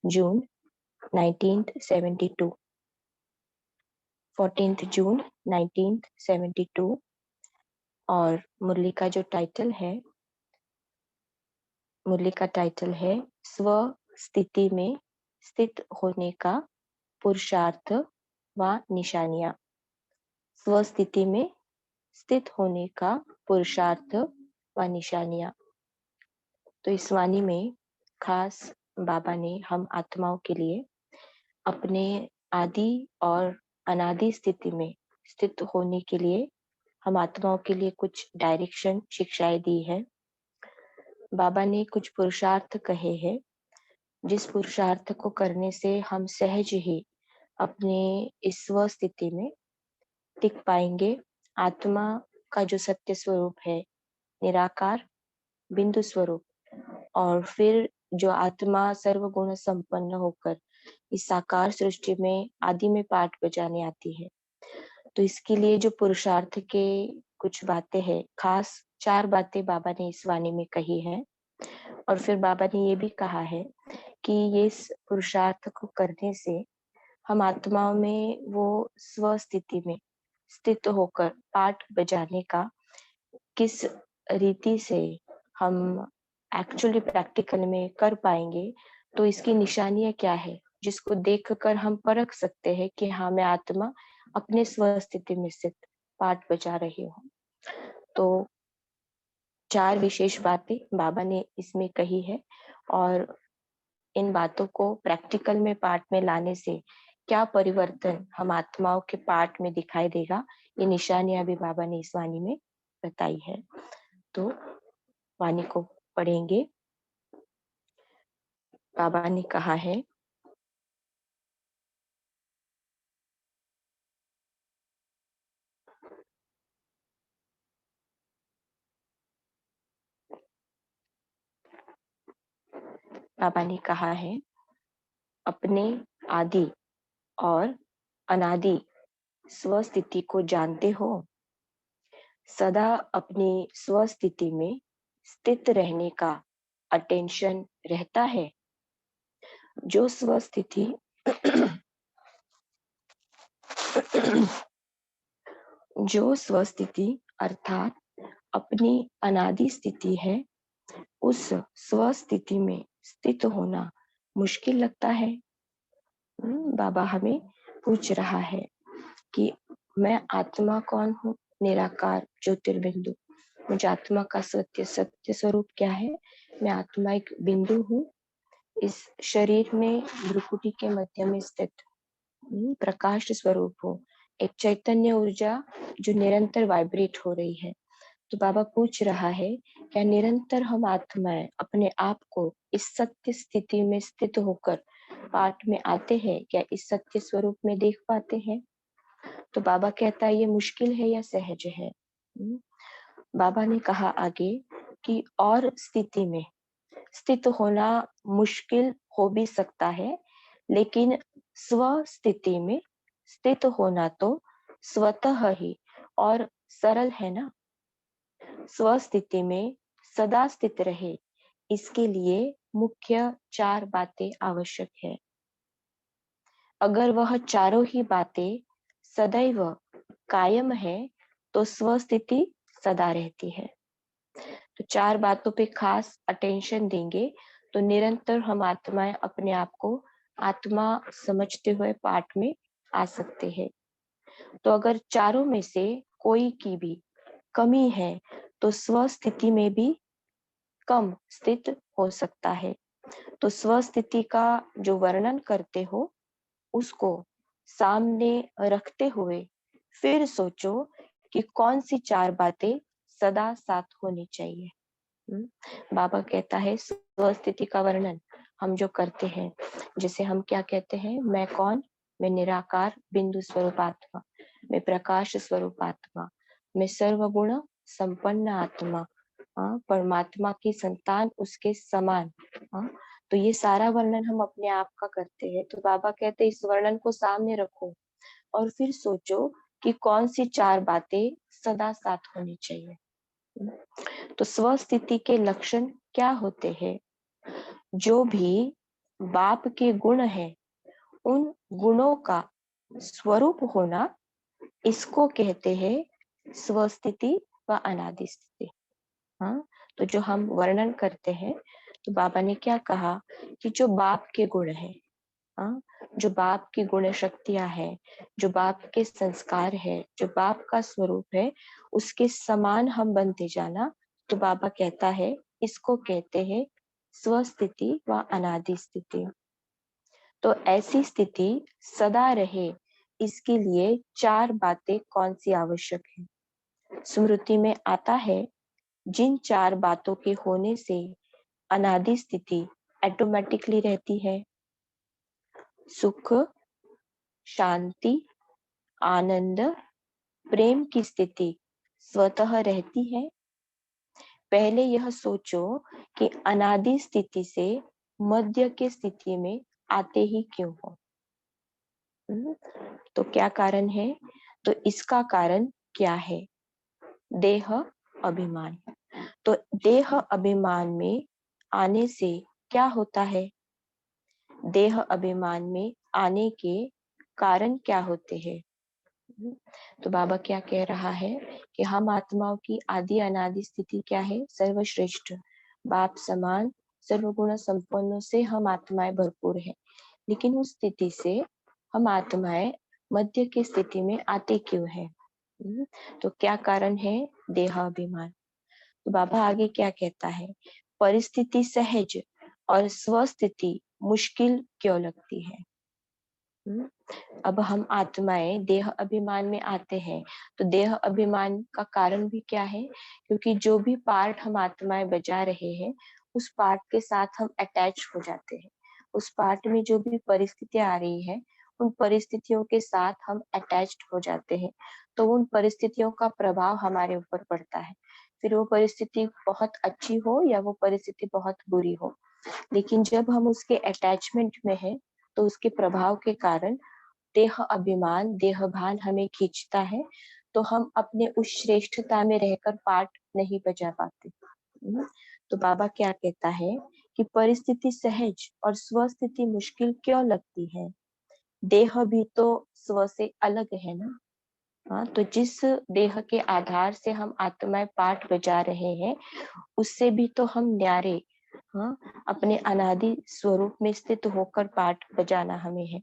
जून 1972। 14 जून 1972। और मुरली का जो टाइटल है, मुरली का टाइटल है स्व स्थिति में स्थित होने का पुरुषार्थ व निशानियां। स्व स्थिति में स्थित होने का पुरुषार्थ व निशानियां। तो इस वाणी में खास बाबा ने हम आत्माओं के लिए अपने आदि और अनादि स्थिति में स्थित होने के लिए हम आत्माओं के लिए कुछ डायरेक्शन शिक्षाएं दी है। बाबा ने कुछ पुरुषार्थ कहे हैं, जिस पुरुषार्थ को करने से हम सहज ही अपने इस स्व स्थिति में टिक पाएंगे। आत्मा का जो सत्य स्वरूप है निराकार बिंदु स्वरूप, और फिर जो आत्मा सर्वगुण संपन्न होकर इस साकार सृष्टि में आदि में पाठ बजाने आती है। तो इसके लिए जो पुरुषार्थ के कुछ बातें हैं, खास 4 बातें बाबा ने इस वाणी में कही है। और फिर बाबा ने ये भी कहा है कि ये इस पुरुषार्थ को करने से हम आत्माओं में वो स्व स्थिति में स्थित होकर पाठ बजाने का किस रीति से हम एक्चुअली प्रैक्टिकल में कर पाएंगे। तो इसकी निशानियां क्या है, जिसको देखकर हम परख सकते हैं कि हाँ, मैं आत्मा अपने स्व स्थिति में स्थित पाठ बजा रही हूँ। तो 4 विशेष बातें बाबा ने इसमें कही है, और इन बातों को प्रैक्टिकल में पाठ में लाने से क्या परिवर्तन हम आत्माओं के पाठ में दिखाई देगा, ये निशानियां भी बाबा ने इस वाणी में बताई है। तो वाणी को पढ़ेंगे। बाबा ने कहा है, बाबा ने कहा है, अपने आदि और अनादि स्व स्थिति को जानते हो। सदा अपनी स्व स्थिति में स्थित रहने का अटेंशन रहता है। जो स्व स्थिति जो स्व स्थिति अर्थात अपनी अनादि स्थिति है, उस स्व स्थिति में स्थित होना मुश्किल लगता है। बाबा हमें पूछ रहा है कि मैं आत्मा कौन हूँ, निराकार ज्योतिर्बिंदु। मुझे आत्मा का सत्य स्वरूप क्या है। मैं आत्मा एक बिंदु हूँ, इस शरीर में भ्रुकुटी के मध्य में स्थित प्रकाश स्वरूप हो, एक चैतन्य ऊर्जा जो निरंतर वाइब्रेट हो रही है। तो बाबा पूछ रहा है, क्या निरंतर हम आत्माएं अपने आप को इस सत्य स्थिति में स्थित होकर पाठ में आते हैं, क्या इस सत्य स्वरूप में देख पाते हैं? तो बाबा कहता है, ये मुश्किल है या सहज है? बाबा ने कहा आगे कि और स्थिति में स्थित होना मुश्किल हो भी सकता है, लेकिन स्व स्थिति में स्थित होना तो स्वतः ही और सरल है ना। स्व स्थिति में सदा स्थित रहे, इसके लिए मुख्य 4 बातें आवश्यक है। अगर वह चारों ही बातें सदैव कायम है तो स्व स्थिति सदा रहती है। तो 4 बातों पे खास अटेंशन देंगे तो निरंतर हम आत्माएं अपने आप को आत्मा समझते हुए पाठ में आ सकते हैं। तो अगर चारों में से कोई की भी कमी है तो स्व स्थिति में भी कम स्थित हो सकता है। तो स्व स्थिति का जो वर्णन करते हो, उसको सामने रखते हुए फिर सोचो कि कौन सी 4 बातें सदा साथ होनी चाहिए। बाबा कहता है, स्व स्थिति का वर्णन हम जो करते हैं, जैसे हम क्या कहते हैं, मैं कौन, मैं निराकार बिंदु स्वरूप आत्मा, मैं प्रकाश स्वरूप आत्मा, मैं सर्वगुण संपन्न आत्मा, परमात्मा की संतान उसके समान। तो ये सारा वर्णन हम अपने आप का करते हैं। तो बाबा कहते हैं, इस वर्णन को सामने रखो और फिर सोचो कि कौन सी 4 बातें सदा साथ होनी चाहिए। तो स्व स्थिति के लक्षण क्या होते हैं? जो भी बाप के गुण हैं, उन गुणों का स्वरूप होना, इसको कहते हैं स्वस्थिति व अनादि स्थिति। हाँ, तो जो हम वर्णन करते हैं, तो बाबा ने क्या कहा कि जो बाप के गुण है, हाँ, जो बाप की गुण शक्तियां है, जो बाप के संस्कार है, जो बाप का स्वरूप है, उसके समान हम बनते जाना, तो बाबा कहता है इसको कहते हैं स्वस्थिति व अनादि स्थिति। तो ऐसी स्थिति सदा रहे, इसके लिए चार बातें कौन सी आवश्यक है? स्मृति में आता है, जिन चार बातों के होने से अनादि स्थिति ऑटोमेटिकली रहती है। सुख, शांति, आनंद, प्रेम की स्थिति स्वतः रहती है। पहले यह सोचो कि अनादि स्थिति से मध्य की स्थिति में आते ही क्यों हो? तो क्या कारण है? तो इसका कारण क्या है? देह अभिमान। तो देह अभिमान में आने से क्या होता है? देह अभिमान में आने के कारण क्या होते हैं? तो बाबा क्या कह रहा है कि हम आत्माओं की आदि अनादि स्थिति क्या है? सर्वश्रेष्ठ, बाप समान, सर्वगुण संपन्नों से हम आत्माएं भरपूर है। लेकिन उस स्थिति से हम आत्माएं मध्य की स्थिति में आते क्यों है? तो क्या कारण है? देह अभिमान। तो बाबा आगे क्या कहता है? परिस्थिति सहज और स्वस्थिति मुश्किल क्यों लगती है? अब हम आत्माएं देह अभिमान में आते हैं, तो देह अभिमान का कारण भी क्या है? क्योंकि जो भी पार्ट हम आत्माएं बजा रहे हैं, उस पार्ट के साथ हम अटैच हो जाते हैं। उस पार्ट में जो भी परिस्थितियां आ रही है, उन परिस्थितियों के साथ हम अटैच्ड हो जाते हैं। तो उन परिस्थितियों का प्रभाव हमारे ऊपर पड़ता है। फिर वो परिस्थिति बहुत अच्छी हो या वो परिस्थिति बहुत बुरी हो, लेकिन जब हम उसके अटैचमेंट में हैं, तो उसके प्रभाव के कारण देह अभिमान, देह भान हमें खींचता है, तो हम अपने उस श्रेष्ठता में रहकर पाठ नहीं बजा पाते। तो बाबा क्या कहता है कि परिस्थिति सहज और स्वस्थिति मुश्किल क्यों लगती है? देह भी तो स्व से अलग है ना। हाँ, तो जिस देह के आधार से हम आत्माएं पाठ बजा रहे हैं, उससे भी तो हम न्यारे, हाँ, अपने अनादि स्वरूप में स्थित होकर पाठ बजाना हमें है।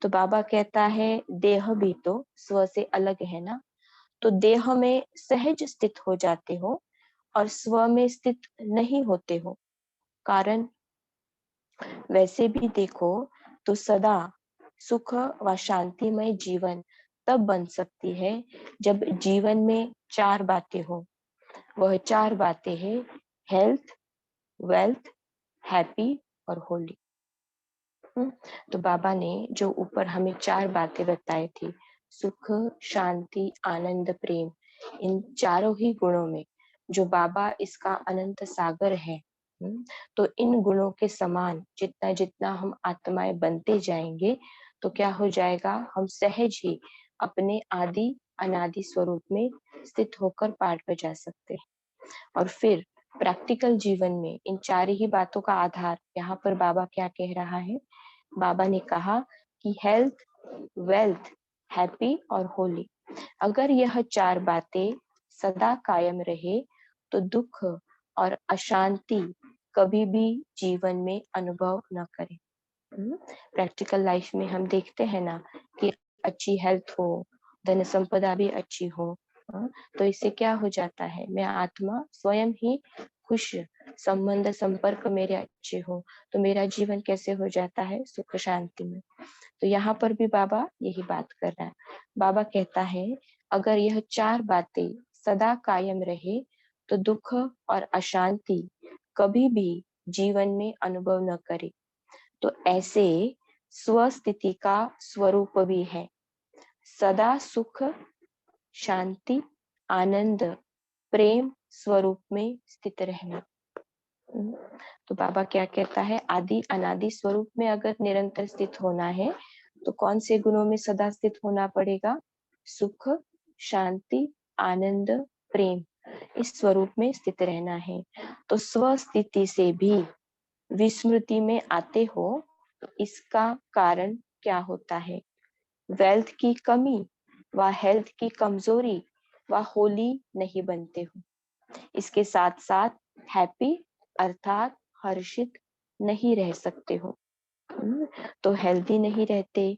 तो बाबा कहता है देह भी तो स्व से अलग है ना। तो देह में सहज स्थित हो जाते हो और स्व में स्थित नहीं होते हो। कारण वैसे भी देखो तो सदा सुख व शांतिमय जीवन तब बन सकती है जब जीवन में चार बातें हो। वह चार बातें हैं हेल्थ, वेल्थ, हैप्पी और होली। तो बाबा ने जो ऊपर हमें चार बातें बताई थी, सुख, शांति, आनंद, प्रेम, इन चारों ही गुणों में जो बाबा इसका अनंत सागर है, तो इन गुणों के समान जितना जितना हम आत्माएं बनते जाएंगे, तो क्या हो जाएगा? हम सहज ही अपने आदि अनादि स्वरूप में स्थित होकर पाठ बजा सकते हैं। और फिर प्रैक्टिकल जीवन में इन चार ही बातों का आधार, यहाँ पर बाबा क्या कह रहा है? बाबा ने कहा कि हेल्थ, वेल्थ, हैप्पी और होली, अगर यह चार बातें सदा कायम रहे, तो दुख और अशांति कभी भी जीवन में अनुभव न करें। प्रैक्टिकल लाइफ में हम देखते हैं ना कि अच्छी हेल्थ हो, धन संपदा भी अच्छी हो, तो इससे क्या हो जाता है? मैं आत्मा स्वयं ही खुश, संबंध संपर्क मेरे अच्छे हो, तो मेरा जीवन कैसे हो जाता है? सुख शांति में। तो यहाँ पर भी बाबा यही बात कर रहा है। बाबा कहता है अगर यह चार बातें सदा कायम रहे, तो दुख और अशांति कभी भी जीवन में अनुभव न करे। तो ऐसे स्वस्थिति का स्वरूप भी है सदा सुख, शांति, आनंद, प्रेम स्वरूप में स्थित रहना। तो बाबा क्या कहता है? आदि अनादि स्वरूप में अगर निरंतर स्थित होना है, तो कौन से गुणों में सदा स्थित होना पड़ेगा? सुख, शांति, आनंद, प्रेम, इस स्वरूप में स्थित रहना है। तो स्वस्थिति से भी विस्मृति में आते हो, इसका कारण क्या होता है? वेल्थ की कमी व हेल्थ की कमजोरी व होली नहीं बनते हो। इसके साथ साथ हैप्पी अर्थात हर्षित नहीं रह सकते हो। तो हेल्दी नहीं रहते,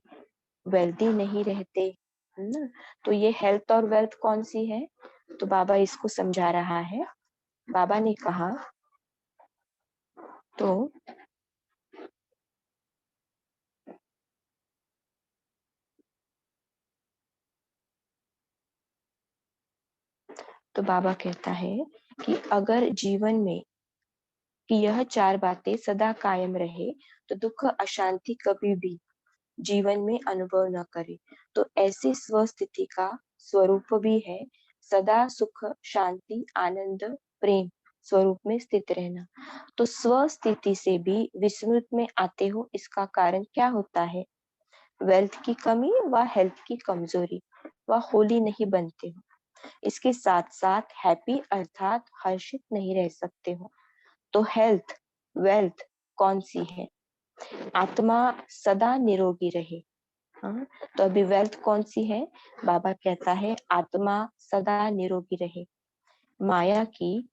वेल्दी नहीं रहते, है ना। तो ये हेल्थ और वेल्थ कौन सी है? तो बाबा इसको समझा रहा है। बाबा ने कहा तो बाबा कहता है कि अगर जीवन में कि यह चार बातें सदा कायम रहे तो दुख अशांति कभी भी जीवन में अनुभव न करे। तो ऐसी स्वस्थिति का स्वरूप भी है सदा सुख शांति आनंद प्रेम स्वरूप में स्थित रहना। तो स्वस्थिति से भी विस्मृत में आते हो, इसका कारण क्या होता है? वेल्थ की कमी व हेल्थ की कमजोरी व होली नहीं बनते हो। इसके साथ साथ हैप्पी अर्थात हर्षित नहीं रह सकते हो। तो हेल्थ वेल्थ कौन सी है? आत्मा सदा निरोगी रहे। हाँ, तो अभी वेल्थ कौन सी है? बाबा कहता है आत्मा सदा निरोगी रहे, माया की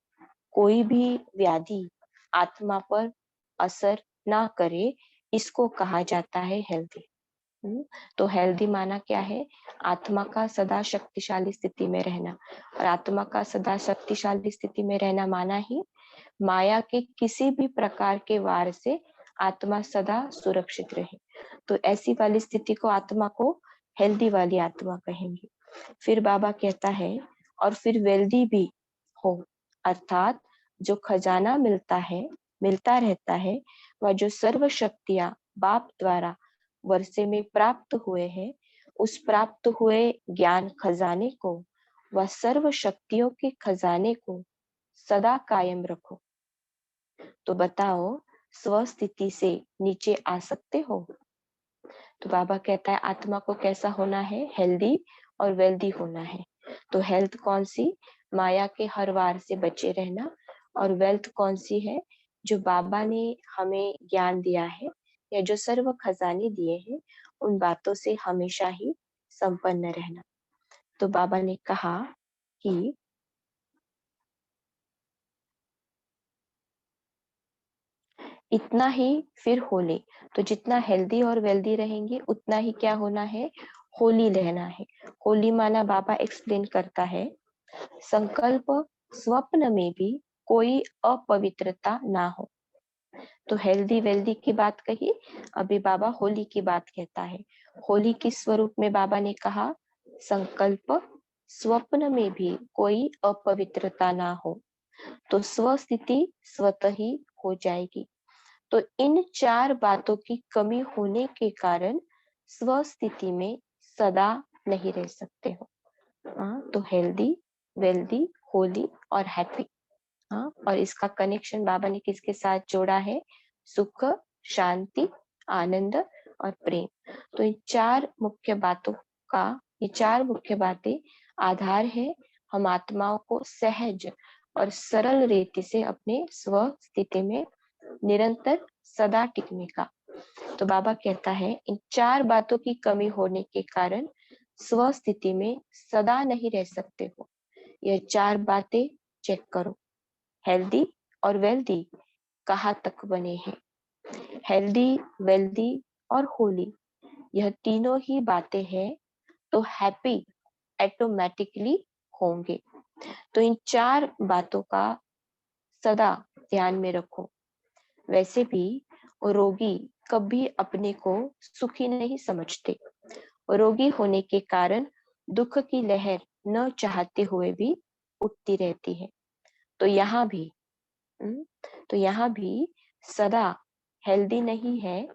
कोई भी व्याधि आत्मा पर असर ना करे, इसको कहा जाता है हेल्दी। तो हेल्दी माना क्या है? आत्मा का सदा शक्तिशाली स्थिति में रहना। और आत्मा का सदा शक्तिशाली स्थिति में रहना माना ही माया के किसी भी प्रकार के वार से आत्मा सदा सुरक्षित रहे। तो ऐसी वाली स्थिति को आत्मा को हेल्दी वाली आत्मा कहेंगे। फिर बाबा कहता है और फिर वेल्दी भी हो, अर्थात जो खजाना मिलता रहता है, वह जो सर्व शक्तियां बाप द्वारा वर्षे में प्राप्त हुए हैं, उस प्राप्त हुए ज्ञान खजाने को व सर्व शक्तियों के खजाने को सदा कायम रखो। तो बताओ, स्वस्थिति से नीचे आ सकते हो? तो बाबा कहता है आत्मा को कैसा होना है? हेल्दी और वेल्दी होना है। तो हेल्थ कौन सी? माया के हर वार से बचे रहना। और वेल्थ कौन सी है? जो बाबा ने हमें ज्ञान दिया है या जो सर्व खजाने दिए हैं, उन बातों से हमेशा ही संपन्न रहना। तो बाबा ने कहा कि इतना ही फिर होली। तो जितना हेल्दी और वेल्दी रहेंगे उतना ही क्या होना है? होली रहना है। होली माना बाबा एक्सप्लेन करता है संकल्प स्वप्न में भी कोई अपवित्रता ना हो। तो हेल्दी वेल्दी की बात कही, अभी बाबा होली की बात कहता है। होली किस स्वरूप में? बाबा ने कहा संकल्प स्वप्न में भी कोई अपवित्रता ना हो, तो स्वस्थिति स्वतः ही हो जाएगी। तो इन चार बातों की कमी होने के कारण स्वस्थिति में सदा नहीं रह सकते हो। हाँ, तो हेल्दी वेल्दी होली और हैप्पी। हाँ, और इसका कनेक्शन बाबा ने किसके साथ जोड़ा है? सुख शांति आनंद और प्रेम। तो इन चार मुख्य बातों का, ये चार मुख्य बातें आधार है हम आत्माओं को सहज और सरल रीति से अपने स्व स्थिति में निरंतर सदा टिकने का। तो बाबा कहता है इन चार बातों की कमी होने के कारण स्व स्थिति में सदा नहीं रह सकते हो। यह चार बातें चेक करो। हेल्दी और वेल्दी कहाँ तक बने हैं? हेल्दी वेल्दी और होली, यह तीनों ही बातें हैं तो हैप्पी ऑटोमेटिकली होंगे। तो इन चार बातों का सदा ध्यान में रखो। वैसे भी रोगी कभी अपने को सुखी नहीं समझते। रोगी होने के कारण दुख की लहर न चाहते हुए भी उठती रहती है। तो यहाँ भी हम्म, तो यहाँ भी सदा हेल्दी नहीं है,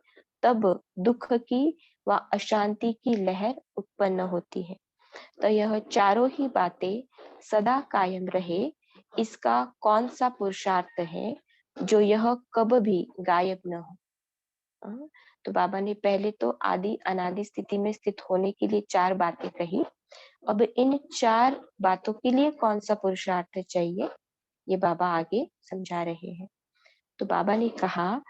तब दुख की व अशांति की लहर उत्पन्न होती है। तो यह चारों ही बातें सदा कायम रहे, इसका कौन सा पुरुषार्थ है जो यह कब भी गायब न हो? हाँ, तो बाबा ने पहले तो आदि अनादि स्थिति में स्थित होने के लिए चार बातें कही। अब इन चार बातों के लिए कौन सा पुरुषार्थ चाहिए, ये बाबा आगे समझा रहे हैं। तो बाबा ने कहा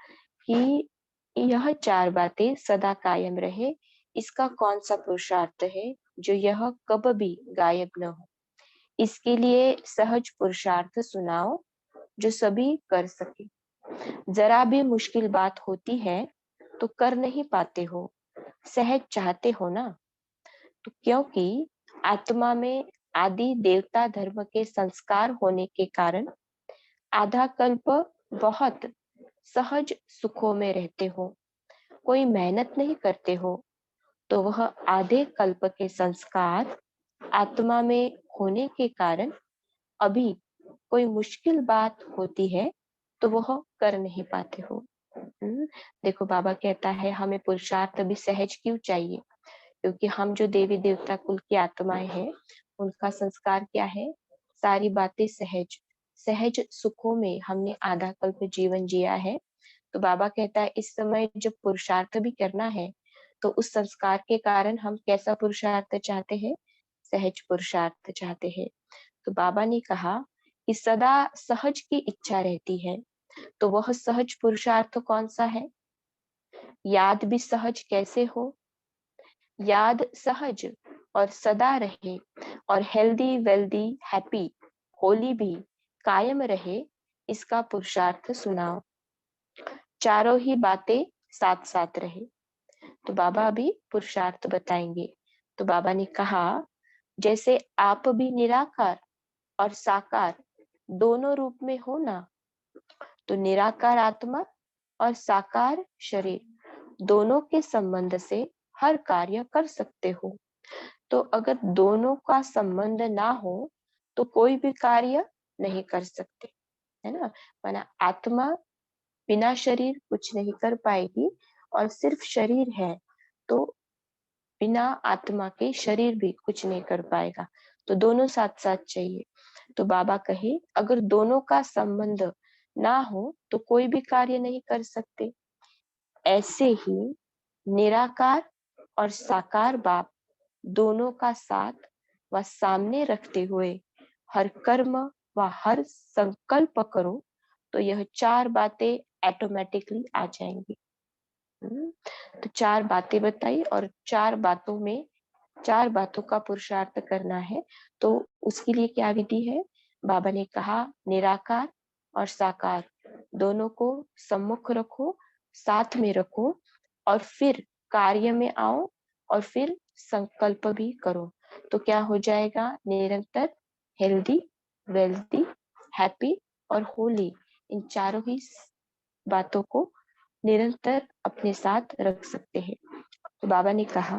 कि यह चार बातें सदा कायम रहे, इसका कौन सा पुरुषार्थ है जो यह कब भी गायब न हो। इसके लिए सहज पुरुषार्थ सुनाओ जो सभी कर सके। जरा भी मुश्किल बात होती है तो कर नहीं पाते हो, सहज चाहते हो ना। तो क्योंकि आत्मा में आदि देवता धर्म के संस्कार होने के कारण आधा कल्प बहुत सहज सुखों में रहते हो, कोई मेहनत नहीं करते हो, तो वह आधे कल्प के संस्कार आत्मा में होने के कारण अभी कोई मुश्किल बात होती है तो वह कर नहीं पाते हो। देखो बाबा कहता है हमें पुरुषार्थ भी सहज क्यों चाहिए, क्योंकि हम जो देवी देवता कुल की आत्माएं हैं उनका संस्कार क्या है, सारी बातें सहज सहज सुखों में हमने आधा कल्प जीवन जिया है। तो बाबा कहता है इस समय जब पुरुषार्थ भी करना है तो उस संस्कार के कारण हम कैसा पुरुषार्थ चाहते हैं, सहज पुरुषार्थ चाहते हैं। तो बाबा ने कहा कि सदा सहज की इच्छा रहती है, तो वह सहज पुरुषार्थ कौन सा है। याद भी सहज कैसे हो, याद सहज और सदा रहे और हेल्दी वेल्दी हैप्पी होली भी कायम रहे, इसका पुरुषार्थ सुनाओ। चारों ही बातें साथ साथ रहे। तो बाबा अभी पुरुषार्थ बताएंगे। तो बाबा ने कहा जैसे आप भी निराकार और साकार दोनों रूप में हो ना, तो निराकार आत्मा और साकार शरीर दोनों के संबंध से हर कार्य कर सकते हो। तो अगर दोनों का संबंध ना हो तो कोई भी कार्य नहीं कर सकते, है ना। माना आत्मा बिना शरीर कुछ नहीं कर पाएगी और सिर्फ शरीर है तो बिना आत्मा के शरीर भी कुछ नहीं कर पाएगा, तो दोनों साथ साथ चाहिए। तो बाबा कहे अगर दोनों का संबंध ना हो तो कोई भी कार्य नहीं कर सकते। ऐसे ही निराकार और साकार बाप दोनों का साथ व सामने रखते हुए हर कर्म व हर संकल्प करो तो यह चार बातें ऑटोमेटिकली आ जाएंगी। तो चार बातें बताई और चार बातों का पुरुषार्थ करना है। तो उसके लिए क्या विधि है, बाबा ने कहा निराकार और साकार दोनों को सम्मुख रखो, साथ में रखो और फिर कार्य में आओ और फिर संकल्प भी करो। तो क्या हो जाएगा, निरंतर हेल्दी वेल्दी हैप्पी और होली, इन चारों ही बातों को निरंतर अपने साथ रख सकते हैं। तो बाबा ने कहा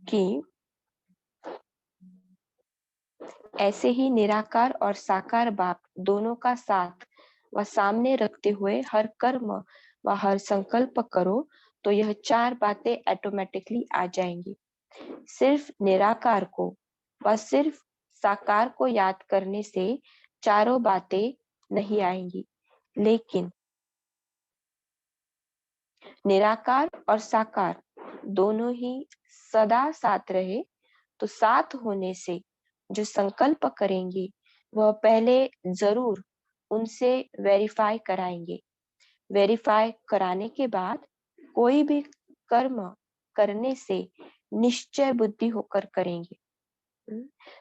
कि ऐसे ही निराकार और साकार बाप दोनों का साथ व सामने रखते हुए हर कर्म व हर संकल्प करो तो यह चार बातें ऑटोमेटिकली आ जाएंगी। सिर्फ निराकार को व सिर्फ साकार को याद करने से चारों बातें नहीं आएंगी, लेकिन निराकार और साकार दोनों ही सदा साथ रहे तो साथ होने से जो संकल्प करेंगे वह पहले जरूर उनसे वेरीफाई कराएंगे। वेरीफाई कराने के बाद कोई भी कर्म करने से निश्चय बुद्धि होकर करेंगे।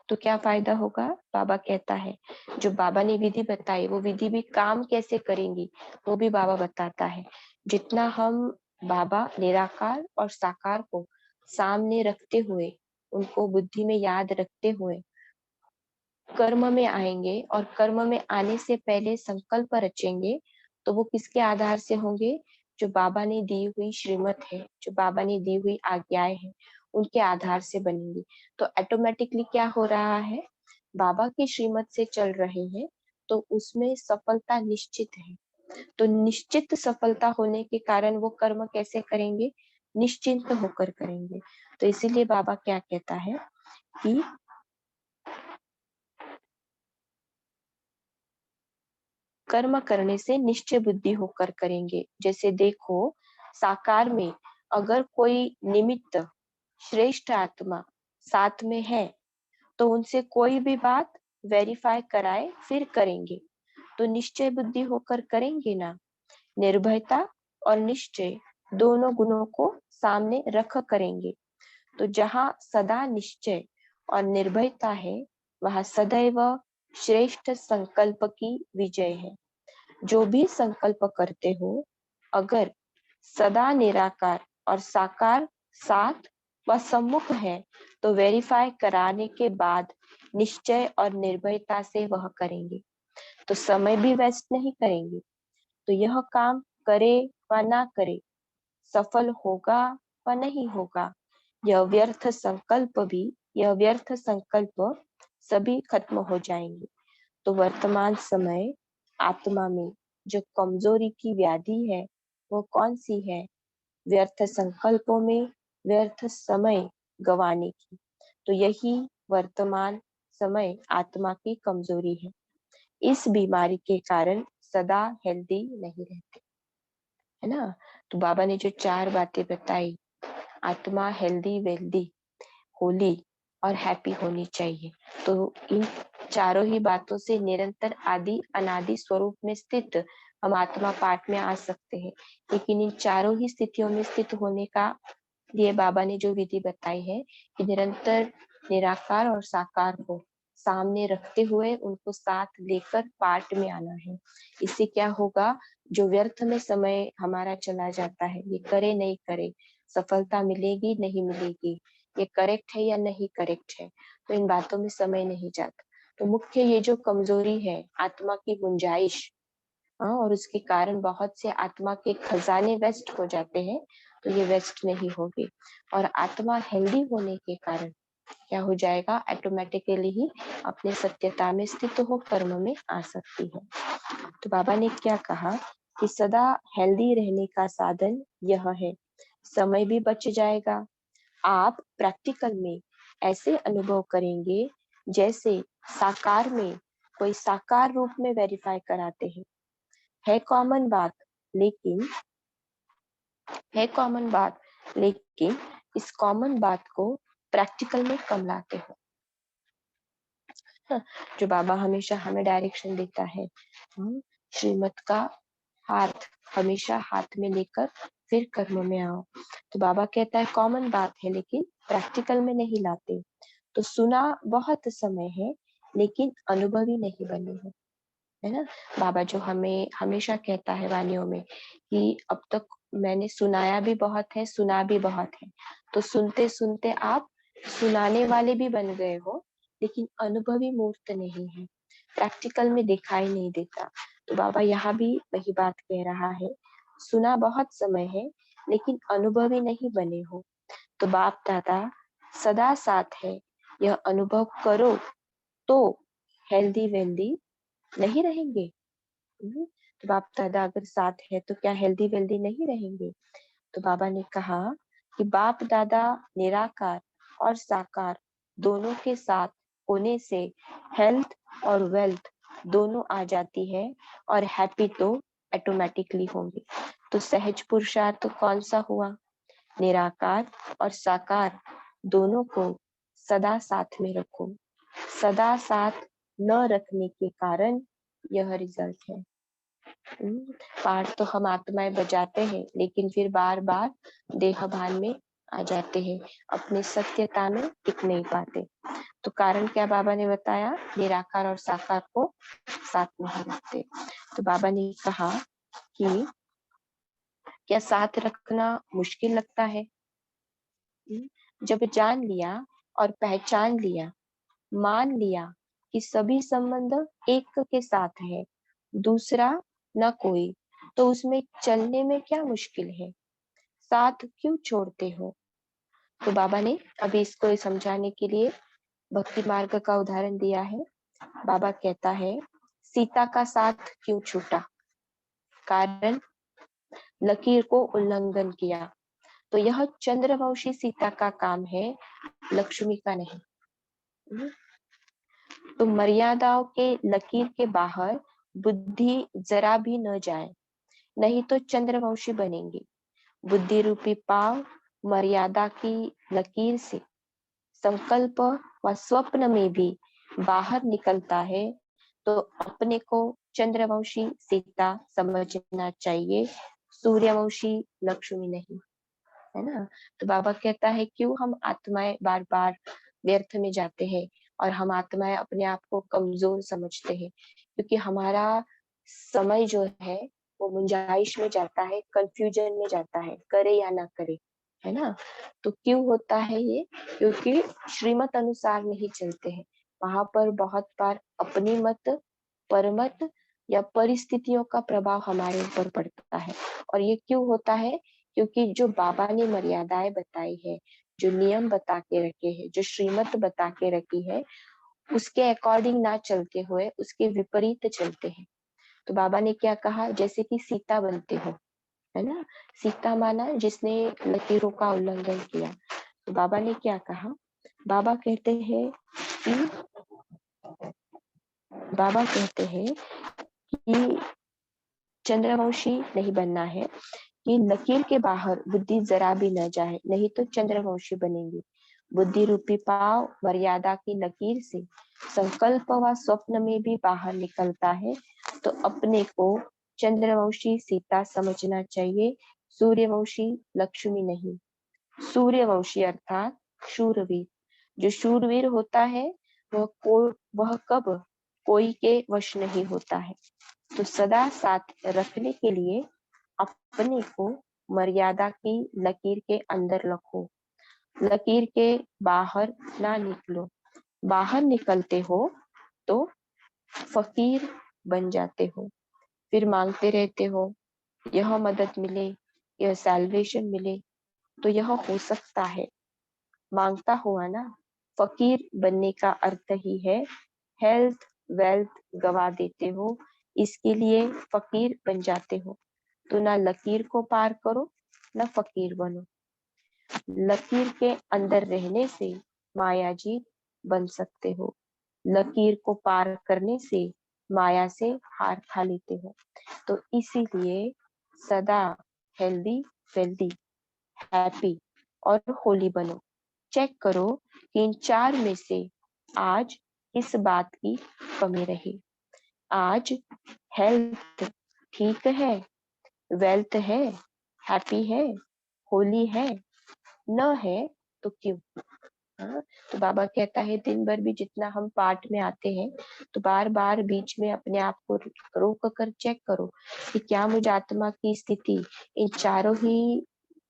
तो क्या फायदा होगा, बाबा कहता है जो बाबा ने विधि बताई वो विधि भी काम कैसे करेंगी वो भी बाबा बताता है। जितना हम बाबा निराकार और साकार को सामने रखते हुए उनको बुद्धि में याद रखते हुए कर्म में आएंगे और कर्म में आने से पहले संकल्प रचेंगे, तो वो किसके आधार से होंगे, जो बाबा ने दी हुई श्रीमत है, जो बाबा ने दी हुई आज्ञाएं हैं उनके आधार से बनेंगी। तो ऑटोमेटिकली क्या हो रहा है, बाबा की श्रीमत से चल रहे हैं तो उसमें सफलता निश्चित है। तो निश्चित सफलता होने के कारण वो कर्म कैसे करेंगे, निश्चिंत होकर करेंगे। तो इसीलिए बाबा क्या कहता है कि कर्म करने से निश्चय बुद्धि होकर करेंगे। जैसे देखो साकार में अगर कोई निमित्त श्रेष्ठ आत्मा साथ में है तो उनसे कोई भी बात वेरीफाई कराए फिर करेंगे, तो निश्चय बुद्धि होकर करेंगे ना। निर्भयता और निश्चय दोनों गुणों को सामने रख करेंगे। तो जहाँ सदा निश्चय और निर्भयता है, वहाँ सदैव श्रेष्ठ संकल्प की विजय है। जो भी संकल्प करते हो, अगर सदा निराकार और साकार साथ व सम्मुख है, तो वेरीफाई कराने के बाद निश्चय और निर्भयता से वह करेंगे। तो समय भी वेस्ट नहीं करेंगे। तो यह काम करे व ना करे, सफल होगा व नहीं होगा, यह व्यर्थ संकल्प सभी खत्म हो जाएंगे। तो वर्तमान समय आत्मा में जो कमजोरी की व्याधि है, वो कौन सी है? व्यर्थ संकल्पों में व्यर्थ समय गवाने की। तो यही वर्तमान समय आत्मा की कमजोरी है। इस बीमारी के कारण सदा हेल्दी नहीं रहते, है ना। तो बाबा ने जो 4 बातें बताई, आत्मा हेल्दी वेल्दी होली और हैप्पी होनी चाहिए। तो इन चारों ही बातों से निरंतर आदि अनादि स्वरूप में स्थित हम आत्मा पाठ में आ सकते हैं। लेकिन इन चारों ही स्थितियों में स्थित होने का लिए बाबा ने जो विधि बताई है कि निरंतर निराकार और साकार को सामने रखते हुए उनको साथ लेकर पाठ में आना है। इससे क्या होगा, जो व्यर्थ में समय हमारा चला जाता है, ये करे नहीं करे, सफलता मिलेगी नहीं मिलेगी, ये करेक्ट है या नहीं करेक्ट है, तो इन बातों में समय नहीं जाता। तो मुख्य ये जो कमजोरी है आत्मा की गुंजाइश, और उसके कारण बहुत से आत्मा के खजाने वेस्ट हो जाते हैं, तो ये वेस्ट नहीं होगी। और आत्मा हेल्दी होने के कारण क्या हो जाएगा, ऑटोमेटिकली ही अपने सत्यता में स्थित हो कर्म में आ सकती है। तो बाबा ने क्या कहा कि सदा हेल्दी रहने का साधन यह है, समय भी बच जाएगा। आप प्रैक्टिकल में ऐसे अनुभव करेंगे जैसे साकार में कोई साकार रूप में वेरीफाई कराते हैं। है कॉमन बात, लेकिन इस कॉमन बात को प्रैक्टिकल में कम लाते हो। जो बाबा हमेशा हमें डायरेक्शन देता है, श्रीमत का हाथ हमेशा हाथ में लेकर फिर कर्म में आओ। तो बाबा कहता है कॉमन बात है लेकिन प्रैक्टिकल में नहीं लाते। तो सुना बहुत समय है लेकिन अनुभवी नहीं बने हो, है ना। बाबा जो हमें हमेशा कहता है वाणियों में कि अब तक मैंने सुनाया भी बहुत है, सुना भी बहुत है। तो सुनते सुनते आप सुनाने वाले भी बन गए हो, लेकिन अनुभवी मूर्त नहीं है, प्रैक्टिकल में दिखाई नहीं देता। तो बाबा यहाँ भी वही बात कह रहा है, सुना बहुत समय है लेकिन अनुभवी नहीं बने हो। तो बाप दादा सदा साथ है, यह अनुभव करो तो हेल्दी वेल्दी नहीं रहेंगे। तो बाप दादा अगर साथ है तो क्या हेल्दी वेल्दी नहीं रहेंगे? तो बाबा ने कहा कि बाप दादा निराकार और साकार दोनों के साथ होने से हेल्थ और वेल्थ दोनों आ जाती है, और हैप्पी तो ऑटोमेटिकली होंगे। तो सहज पुरुषार्थ तो कौन सा हुआ? निराकार और साकार दोनों को सदा साथ में रखो। सदा साथ न रखने के कारण यह रिजल्ट है। पाठ तो हम आत्माएं बजाते हैं, लेकिन फिर बार बार देह भान में आ जाते हैं, अपने सत्यता में टिक नहीं पाते। तो कारण क्या बाबा ने बताया, निराकार और साकार को साथ नहीं रखते। तो बाबा ने कहा कि क्या साथ रखना मुश्किल लगता है? जब जान लिया और पहचान लिया, मान लिया कि सभी संबंध एक के साथ है, दूसरा न कोई, तो उसमें चलने में क्या मुश्किल है? साथ क्यों छोड़ते हो? तो बाबा ने अभी इसको समझाने के लिए भक्ति मार्ग का उदाहरण दिया है। बाबा कहता है सीता का साथ क्यों छूटा? कारण लकीर को उल्लंघन किया। तो यह चंद्रवंशी सीता का काम है, लक्ष्मी का नहीं। तो मर्यादाओं के लकीर के बाहर बुद्धि जरा भी न जाए, नहीं तो चंद्रवंशी बनेंगे। बुद्धि रूपी पाव मर्यादा की लकीर से संकल्प व स्वप्न में भी बाहर निकलता है, तो अपने को चंद्रवंशी सीता समझना चाहिए, सूर्यवंशी लक्ष्मी नहीं, है ना। तो बाबा कहता है क्यों हम आत्माएं बार बार व्यर्थ में जाते हैं और हम आत्माएं अपने आप को कमजोर समझते हैं, क्योंकि हमारा समय जो है वो गुंजाइश में जाता है, कंफ्यूजन में जाता है, करे या ना करे, है ना। तो क्यों होता है ये? क्योंकि श्रीमत अनुसार नहीं चलते हैं। वहां पर बहुत बार अपनी मत, परमत या परिस्थितियों का प्रभाव हमारे ऊपर पड़ता है। और ये क्यों होता है? क्योंकि जो बाबा ने मर्यादाएं बताई है, जो नियम बता के रखे हैं, जो श्रीमत बता के रखी है, उसके अकॉर्डिंग ना चलते हुए उसके विपरीत चलते हैं। तो बाबा ने क्या कहा, जैसे कि सीता बनते हो, है ना। सीता माना जिसने लकीरों का उल्लंघन किया। तो बाबा ने क्या कहा, बाबा कहते हैं कि बाबा कहते हैं कि चंद्रवंशी नहीं बनना है, कि लकीर के बाहर बुद्धि जरा भी न जाए, नहीं तो चंद्रवंशी बनेंगे। बुद्धि रूपी पाव मर्यादा की लकीर से संकल्प व स्वप्न में भी बाहर निकलता है, तो अपने को चंद्रवंशी सीता समझना चाहिए, सूर्यवंशी लक्ष्मी नहीं। सूर्यवंशी अर्थात शूरवीर। जो शूरवीर होता है वह कब कोई के वश नहीं होता है। तो सदा साथ रखने के लिए अपने को मर्यादा की लकीर के अंदर रखो, लकीर के बाहर ना निकलो। बाहर निकलते हो तो फकीर बन जाते हो, फिर मांगते रहते हो, यह मदद मिले, यह सैल्वेशन मिले। तो यह हो सकता है, मांगता हुआ ना। फकीर बनने का अर्थ ही है हेल्थ वेल्थ गवा देते हो, इसके लिए फकीर बन जाते हो। तो ना लकीर को पार करो, ना फकीर बनो। लकीर के अंदर रहने से माया जी बन सकते हो, लकीर को पार करने से माया से हार खा लेते हो। तो इसीलिए सदा हेल्दी वेल्दी हैप्पी और होली बनो। चेक करो कि इन चार में से आज इस बात की कमी रही। आज हेल्थ ठीक है, वेल्थ है, हैप्पी है, होली है, न है तो क्यों? हाँ, तो बाबा कहता है दिन भर भी जितना हम पाठ में आते हैं, तो बार बार बीच में अपने आप को रोक कर चेक करो कि क्या मुझ आत्मा की स्थिति इन चारों ही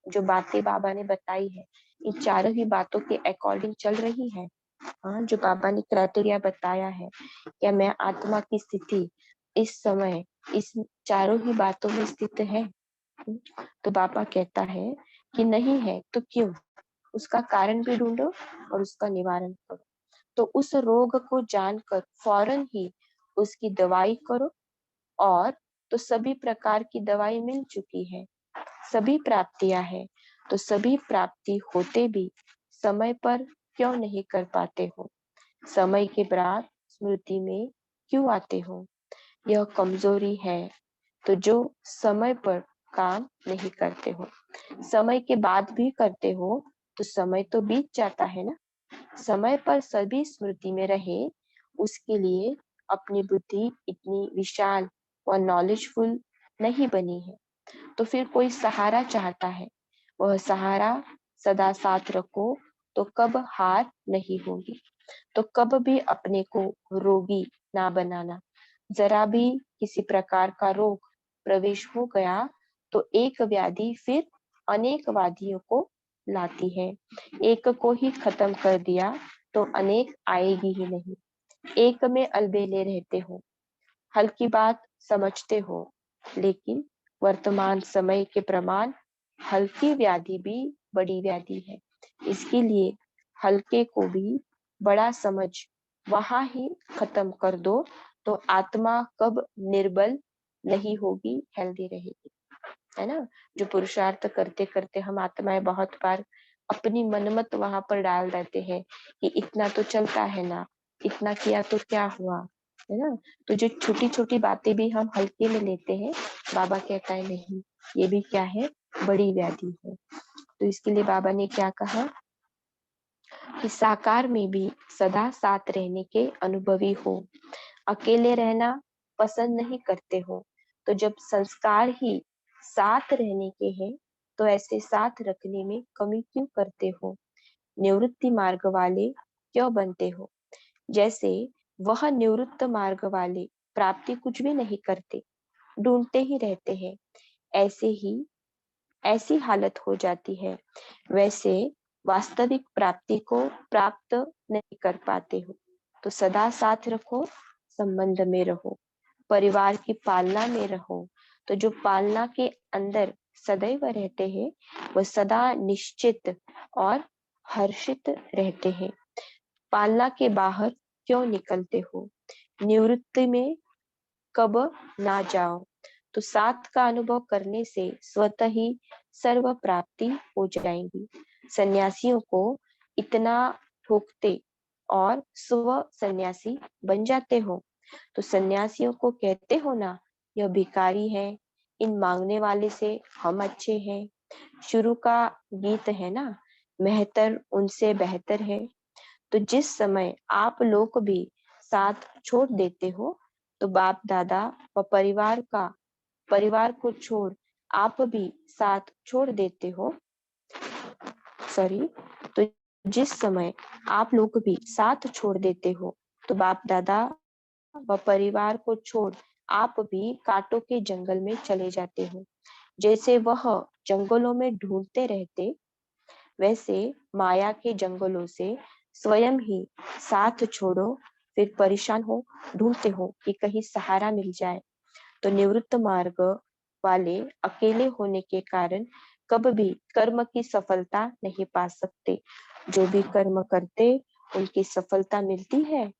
जो बातें बाबा ने बताई है, इन चारों ही बातों के अकॉर्डिंग चल रही है। हाँ, जो बाबा ने क्राइटेरिया बताया है, क्या मैं आत्मा की स्थिति इस समय इस चारों ही बातों में स्थित है? तो बाबा कहता है कि नहीं है तो क्यों? उसका कारण भी ढूंढो और उसका निवारण करो। तो उस रोग को जानकर फौरन ही उसकी दवाई करो। और तो सभी प्रकार की दवाई मिल चुकी है, सभी प्राप्तियां है, तो सभी प्राप्ति होते भी समय पर क्यों नहीं कर पाते हो? समय के बाद स्मृति में क्यों आते हो? यह कमजोरी है। तो जो समय पर काम नहीं करते हो, समय के बाद भी करते हो, तो समय तो बीत जाता है ना। समय पर सभी स्मृति में रहे, उसके लिए अपनी बुद्धि इतनी विशाल और नॉलेजफुल नहीं बनी है। तो फिर कोई सहारा चाहता है, वह सहारा सदा साथ रखो, तो कब हार नहीं होगी। तो कब भी अपने को रोगी ना बनाना। जरा भी किसी प्रकार का रोग प्रवेश हो गया, तो एक व्याधि फिर अनेक व्याधियों को लाती है। एक को ही खत्म कर दिया तो अनेक आएगी ही नहीं। एक में अलबेले रहते हो, हल्की बात समझते हो, लेकिन वर्तमान समय के प्रमाण हल्की व्याधि भी बड़ी व्याधि है। इसके लिए हल्के को भी बड़ा समझ वहां ही खत्म कर दो, तो आत्मा कब निर्बल नहीं होगी, हेल्दी रहेगी, है ना। जो पुरुषार्थ करते करते हम आत्माएं बहुत बार अपनी मनमत वहां पर डाल देते हैं कि इतना तो चलता है ना, इतना किया तो क्या हुआ, है ना। तो जो छोटी छोटी बातें भी हम हल्के में लेते हैं, बाबा कहता है नहीं, ये भी क्या है, बड़ी व्याधि है। तो इसके लिए बाबा ने क्या कहा कि साकार में भी सदा साथ रहने के अनुभवी हो, अकेले रहना पसंद नहीं करते हो। तो जब संस्कार ही साथ रहने के हैं तो ऐसे साथ रखने में कमी क्यों करते हो? निवृत्ति मार्ग वाले क्यों बनते हो? जैसे वह निवृत्त मार्ग वाले प्राप्ति कुछ भी नहीं करते, ढूंढते ही रहते हैं, ऐसे ही ऐसी हालत हो जाती है, वैसे वास्तविक प्राप्ति को प्राप्त नहीं कर पाते हो। तो सदा साथ रखो, संबंध में रहो, परिवार की पालना में रहो। तो जो पालना के अंदर सदैव रहते हैं वह सदा निश्चित और हर्षित रहते हैं। पालना के बाहर क्यों निकलते हो? निवृत्ति में कब ना जाओ। तो साथ का अनुभव करने से स्वतः ही सर्व प्राप्ति हो जाएंगी। सन्यासियों को इतना ठोकते और स्व सन्यासी बन जाते हो। तो सन्यासियों को कहते हो ना, यह भिखारी है, इन मांगने वाले से हम अच्छे हैं। शुरू का गीत है ना, मेहतर उनसे बेहतर है। तो जिस समय आप लोग भी साथ छोड़ देते हो तो बाप दादा व परिवार को छोड़ आप भी साथ छोड़ देते हो। सॉरी। तो जिस समय आप लोग भी साथ छोड़ देते हो तो बाप दादा व परिवार को छोड़ आप भी कांटों के जंगल में चले जाते हो। जैसे वह जंगलों में ढूंढते रहते, वैसे माया के जंगलों से स्वयं ही साथ छोड़ो, फिर परेशान हो, ढूंढते हो कि कहीं सहारा मिल जाए। तो निवृत्त मार्ग वाले अकेले होने के कारण कब भी कर्म की सफलता नहीं पा सकते। जो भी कर्म करते उनकी सफलता मिलती है।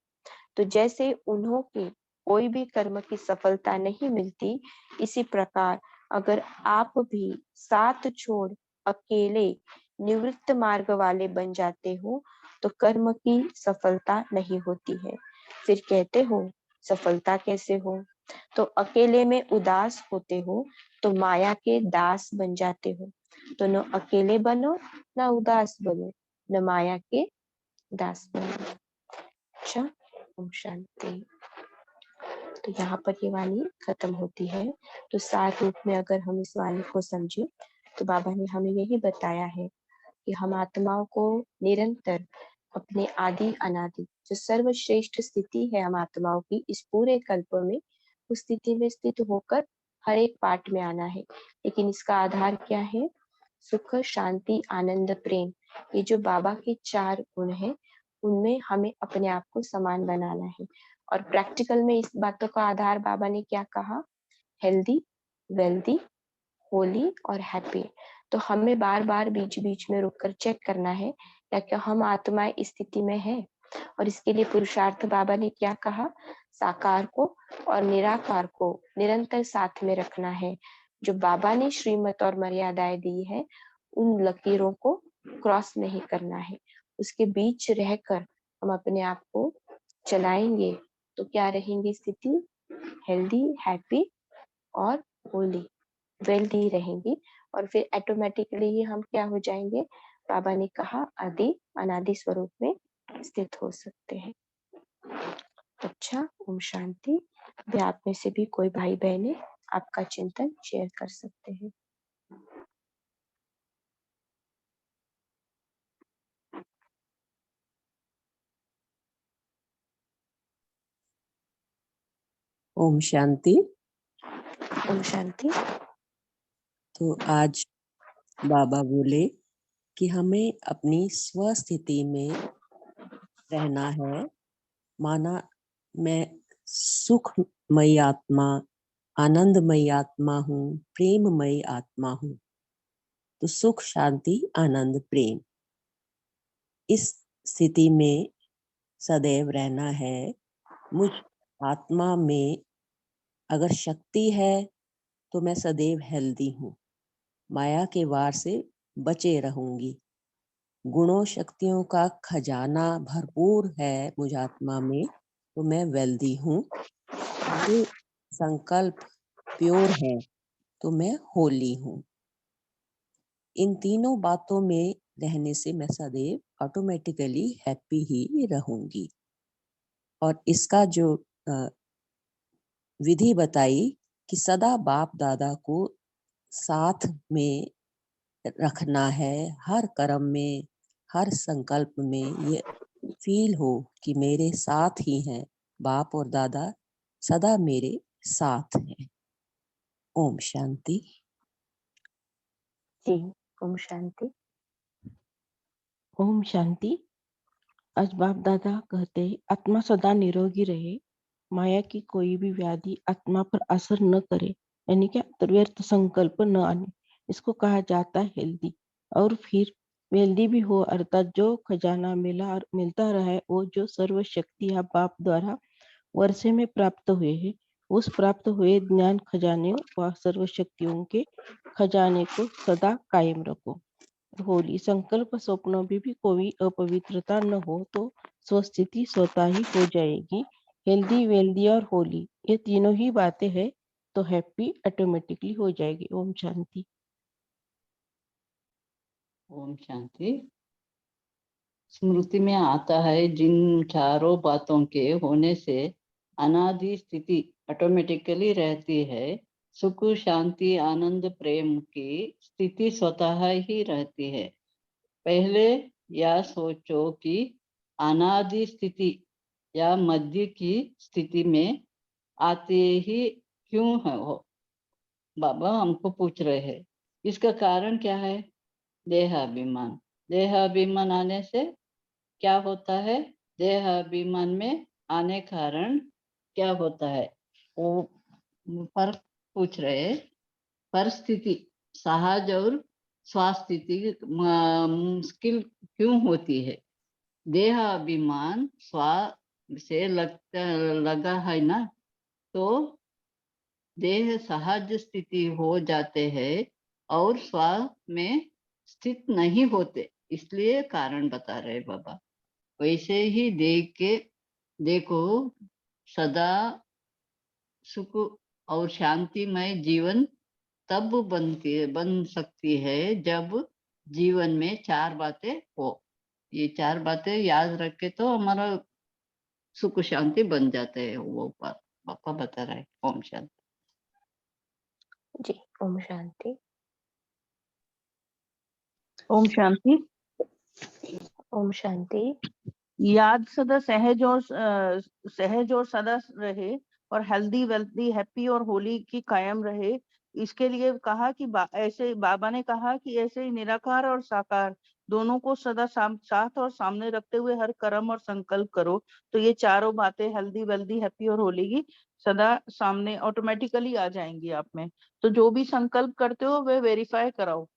तो जैसे उन्हों के कोई भी कर्म की सफलता नहीं मिलती, इसी प्रकार अगर आप भी साथ छोड़ अकेले निवृत्त मार्ग वाले बन जाते हो तो कर्म की सफलता नहीं होती है। फिर कहते हो सफलता कैसे हो? तो अकेले में उदास होते हो तो माया के दास बन जाते हो। तो न अकेले बनो, न उदास बनो, न माया के दास बनो। अच्छा, ओम शांति। तो यहाँ पर ये वाणी खत्म होती है। तो सार रूप में अगर हम इस वाणी को समझे तो बाबा ने हमें यही बताया है कि हम आत्माओं को निरंतर अपने आदि अनादि जो सर्वश्रेष्ठ स्थिति है हम आत्माओं की इस पूरे कल्प में, उस स्थिति में स्थित होकर हर एक पाठ में आना है। लेकिन इसका आधार क्या है? सुख, शांति, आनंद, प्रेम। ये जो बाबा के 4 गुण हैं, उनमें हमें अपने आप को समान बनाना है। और प्रैक्टिकल में इस बातों का आधार बाबा ने क्या कहा? हेल्दी, वेल्दी, होली और हैप्पी। तो हमें बार बार बीच बीच में रुककर चेक करना है क्या क्या हम आत्माएं इस स्थिति में है। और इसके लिए पुरुषार्थ बाबा ने क्या कहा? साकार को और निराकार को निरंतर साथ में रखना है। जो बाबा ने श्रीमत और मर्यादाएं दी है उन लकीरों को क्रॉस नहीं करना है, उसके बीच रहकर हम अपने आप को चलाएंगे तो क्या रहेंगी स्थिति? हेल्दी, हैप्पी और होली, वेल्दी रहेंगी। और फिर ऑटोमेटिकली ही हम क्या हो जाएंगे? बाबा ने कहा आदि अनादि स्वरूप में स्थित हो सकते हैं। अच्छा, ओम शांति। भी आप में से भी कोई भाई बहने आपका चिंतन शेयर कर सकते हैं। ओम शांति। ओम शांति। तो आज बाबा बोले कि हमें अपनी स्वस्थिति में रहना है। माना मैं सुखमयी आत्मा, आनंदमयी आत्मा हूँ, प्रेममयी आत्मा हूँ। तो सुख, शांति, आनंद, प्रेम, इस स्थिति में सदैव रहना है। मुझ आत्मा में अगर शक्ति है तो मैं सदैव हेल्दी हूँ, माया के वार से बचे रहूंगी। गुणों शक्तियों का खजाना भरपूर है मुझ आत्मा में, तो मैं वेल्दी हूँ। मेरे संकल्प प्योर है तो मैं होली हूँ। इन तीनों बातों में रहने से मैं सदैव ऑटोमेटिकली हैप्पी ही रहूंगी। और इसका जो विधि बताई कि सदा बाप दादा को साथ में रखना है, हर कर्म में, हर संकल्प में ये फील हो कि मेरे साथ ही हैं, बाप और दादा सदा मेरे साथ हैं। ओम शांति। जी, ओम शांति। ओम शांति। आज बाप दादा कहते हैं आत्मा सदा निरोगी रहे, माया की कोई भी व्याधि आत्मा पर असर न करे, यानी कि व्यर्थ संकल्प न आने, इसको कहा जाता है हेल्दी। और फिर वेल्दी भी हो, अर्थात जो खजाना मिलता रहे, वो जो सर्व शक्ति आप बाप द्वारा वर्षे में प्राप्त हुए हैं, उस प्राप्त हुए ज्ञान खजाने व सर्व शक्तियों के खजाने को सदा कायम रखो। होली संकल्प स्वप्नों में भी कोई अपवित्रता न हो तो स्वस्थिति स्वतः ही हो जाएगी। हेल्दी वेल्दी और होली ये तीनों ही बातें हैं तो हैप्पी ऑटोमेटिकली हो जाएगी। ओम शांति। ओम शांति। स्मृति में आता है जिन चारों बातों के होने से अनादि स्थिति ऑटोमेटिकली रहती है, सुख शांति आनंद प्रेम की स्थिति स्वतः ही रहती है। पहले यह सोचो कि अनादि स्थिति या मध्य की स्थिति में आते ही क्यों है हो। बाबा हमको पूछ रहे हैं इसका कारण क्या है। देहाभिमान। देहाभिमान आने से क्या होता है। देहाभिमान में आने कारण क्या होता है वो फर्क पूछ रहे हैं। परिस्थिति सहज और स्वास्थिति मुश्किल क्यों होती है। देहाभिमान स्वा से लगा है ना, तो देह सहज स्थिति हो जाते हैं और स्व में स्थित नहीं होते, इसलिए कारण बता रहे बाबा। वैसे ही देखो सदा सुख और शांतिमय जीवन तब बन सकती है जब जीवन में चार बातें हो। ये चार बातें याद रखे तो हमारा सुख शांति बन जाते हैं। वो पापा बता रहे। ओम शांति। जी, ओम शांति। ओम शांति। ओम शांति। याद सदा सहज और सदा रहे और हेल्दी वेल्दी हैप्पी और होली की कायम रहे। इसके लिए कहा कि ऐसे बाबा ने कहा कि ऐसे ही निराकार और साकार दोनों को सदा साथ और सामने रखते हुए हर कर्म और संकल्प करो, तो ये चारों बातें हेल्दी वेल्दी हैप्पी और होली की सदा सामने ऑटोमेटिकली आ जाएंगी आप में। तो जो भी संकल्प करते हो वे वेरीफाई कराओ,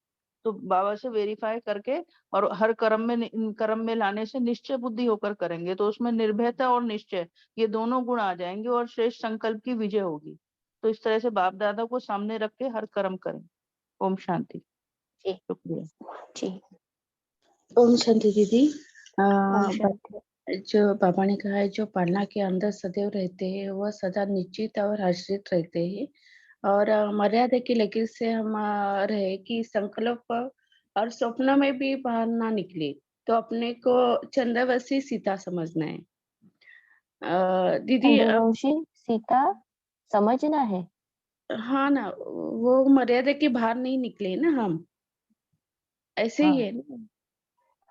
तो बाबा से वेरीफाई करके और हर कर्म में लाने से निश्चय बुद्धि होकर करेंगे, तो उसमें निर्भयता और निश्चय ये दोनों गुण आ जाएंगे और श्रेष्ठ संकल्प की विजय होगी। तो इस तरह से बाप दादा को सामने रख के हर कर्म करें। ओम शांति। जी, शुक्रिया। जी, ओम शांति दीदी। ओम शांति। जो बाबा ने कहा है जो पालना के अंदर सदैव रहते हैं वह सदा निश्चित और आश्रित रहते हैं, और मर्यादा की लकीर से हम रहे कि संकल्प और स्वप्न में भी बाहर ना निकले, तो अपने को चंद्रवशी सीता समझना है। दीदी चंद्रवंशी सीता समझना है। हाँ ना, वो मर्यादा के बाहर नहीं निकले ना हम, ऐसे ही हाँ, है ना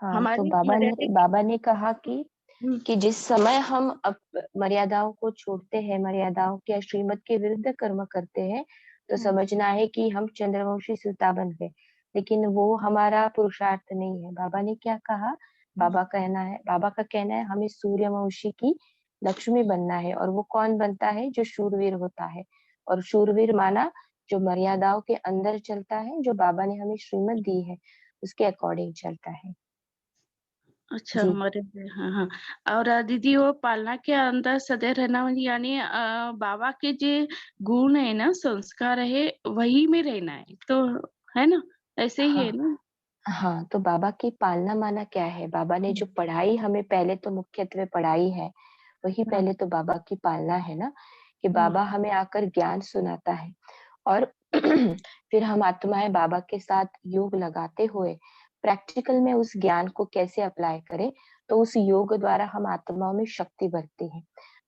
हाँ, तो हमारी मर्यादा की। बाबा ने कहा कि जिस समय हम मर्यादाओं को छोड़ते हैं, मर्यादाओं के श्रीमत के विरुद्ध कर्म करते हैं, तो समझना है कि हम चंद्रवंशी सीता बन गए। लेकिन वो हमारा पुरुषार्थ नहीं है। बाबा ने क्या कहा, बाबा का कहना है हमें सूर्यवंशी की लक्ष्मी बनना है। और वो कौन बनता है, जो शूरवीर होता है। और शूरवीर माना जो मर्यादाओं के अंदर चलता है, जो बाबा ने हमें श्रीमत दी है उसके अकॉर्डिंग चलता है। अच्छा, जी, हमारे हाँ हाँ। और दीदी वो पालना के अंदर सदैव रहना यानी बाबा के जो गुण है ना, संस्कार है, वही में रहना है, तो है ना, ऐसे ही है हाँ, ना। हाँ, तो बाबा की पालना माना क्या है। बाबा ने जो पढ़ाई हमें पहले तो मुख्यत्वे पढ़ाई है, वही हाँ, पहले तो बाबा की पालना है ना, कि हाँ, बाबा हमें आकर ज्ञान सुनाता है। और फिर हम आत्माएं बाबा के साथ योग लगाते हुए प्रैक्टिकल में उस ज्ञान को कैसे अप्लाई करें, तो उस योग द्वारा हम आत्माओं में शक्ति भरते हैं।